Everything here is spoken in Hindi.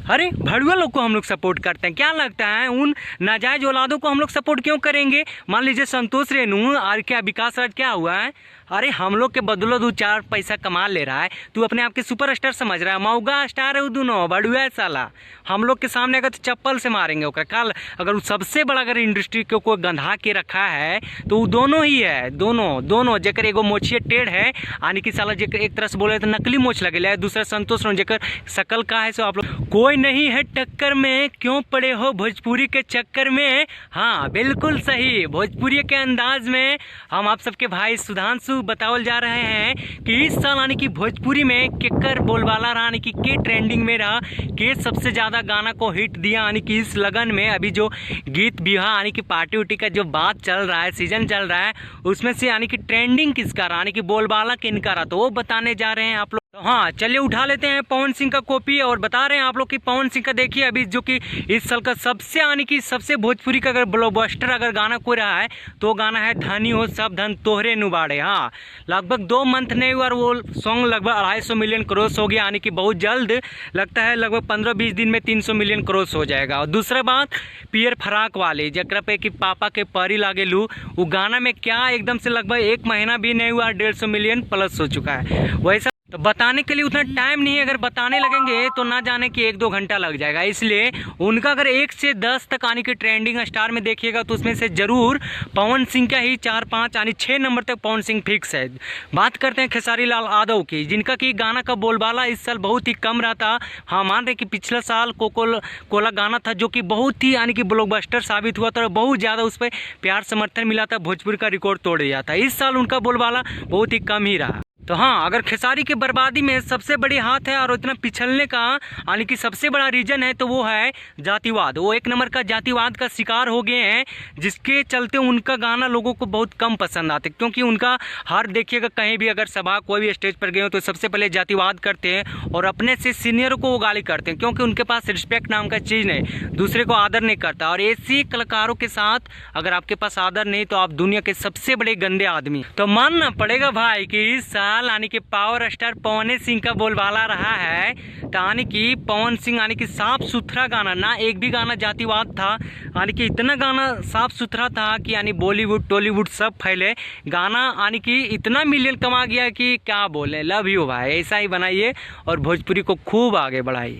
अरे भड़ुआ लोग को हम लोग सपोर्ट करते हैं, क्या लगता है उन नाजायज औलादों को हम लोग सपोर्ट क्यों करेंगे? मान लीजिए संतोष रेणु और क्या विकास राज क्या हुआ है, अरे हम लोग के बदलो दो चार पैसा कमा ले रहा है, तू अपने आप के सुपरस्टार समझ रहा है, मौगा स्टार है वो दोनों बढ़ुआ है साला। हम लोग के सामने अगर तो चप्पल से मारेंगे ओकरा काल, अगर सबसे बड़ा अगर इंडस्ट्री को कोई गंधा के रखा है तो वो दोनों ही है, दोनों जेकर एगो मोछिए टेढ़ है यानी कि साला जेकर एक तरह से बोले तो नकली मोछ लगे है, दूसरा संतोष रेणु जेकर शकल का है। सो आप लोग कोई नहीं है टक्कर में, क्यों पड़े हो भोजपुरी के चक्कर में। हाँ बिल्कुल सही, भोजपुरी के अंदाज में हम आप सबके भाई सुधांशु बतावल जा रहे हैं कि इस साल यानी कि भोजपुरी में केकर बोलबाला रहा, यानी कि के ट्रेंडिंग में रहा, के सबसे ज़्यादा गाना को हिट दिया, यानी कि इस लगन में अभी जो गीत बिहा यानी कि पार्टी उटी का जो बात चल रहा है, सीजन चल रहा है, उसमें से यानी कि ट्रेंडिंग किसका रहा, यानी कि बोलबाला किनका रहा, तो वो बताने जा रहे हैं आप लोग। तो हाँ चलिए उठा लेते हैं पवन सिंह का कॉपी और बता रहे हैं आप लोग कि पवन सिंह का देखिए अभी जो कि इस साल का सबसे यानी कि सबसे भोजपुरी का अगर ब्लॉकबस्टर अगर गाना कोई रहा है तो गाना है धनी हो सब धन तोहरे नुबाड़े। हाँ लगभग 2 मंथ नहीं हुआ और वो सॉन्ग लगभग 250 मिलियन क्रॉस हो गया, यानी कि बहुत जल्द लगता है लगभग 15-20 दिन में 300 मिलियन क्रॉस हो जाएगा। और दूसरा बात पियर फराक वाले जकरा पे कि पापा के परी लागे लू, वो गाना में क्या एकदम से लगभग 1 महीना भी नहीं हुआ 150 मिलियन प्लस हो चुका है। वैसा तो बताने के लिए उतना टाइम नहीं है, अगर बताने लगेंगे तो ना जाने कि 1-2 घंटा लग जाएगा, इसलिए उनका अगर 1 से 10 तक आने की ट्रेंडिंग स्टार में देखिएगा तो उसमें से जरूर पवन सिंह का ही 4-5 यानी 6 नंबर तक पवन सिंह फिक्स है। बात करते हैं खेसारी लाल यादव की, जिनका कि गाना का बोलबाला इस साल बहुत ही कम रहा था। हाँ मान रहे कि पिछला साल कोला गाना था जो कि बहुत ही यानी कि ब्लॉकबस्टर साबित हुआ था, बहुत ज़्यादा उस पर प्यार समर्थन मिला था, भोजपुरी का रिकॉर्ड तोड़ दिया था। इस साल उनका बोलबाला बहुत ही कम ही रहा। तो हाँ अगर खेसारी की बर्बादी में सबसे बड़ी हाथ है और इतना पिछलने का यानी कि सबसे बड़ा रीजन है तो वो है जातिवाद। वो 1 नंबर का जातिवाद का शिकार हो गए हैं, जिसके चलते उनका गाना लोगों को बहुत कम पसंद आते, क्योंकि उनका हर देखिएगा कहीं भी अगर सभा कोई भी स्टेज पर गए हो तो सबसे पहले जातिवाद करते हैं और अपने से सीनियर को वो गाली करते हैं, क्योंकि उनके पास रिस्पेक्ट नाम का चीज़ नहीं, दूसरे को आदर नहीं करता। और ऐसी कलाकारों के साथ अगर आपके पास आदर नहीं तो आप दुनिया के सबसे बड़े गंदे आदमी। तो मानना पड़ेगा भाई कि इस यानी कि पावर स्टार पवन सिंह का बोलबाला रहा है, तो यानी कि पवन सिंह यानी कि साफ सुथरा गाना, ना एक भी गाना जातिवाद था, यानी कि इतना गाना साफ सुथरा था कि यानी बॉलीवुड टॉलीवुड सब फैले गाना, यानी कि इतना मिलियन कमा गया कि क्या बोले। लव यू भाई, ऐसा ही बनाइए और भोजपुरी को खूब आगे बढ़ाइए।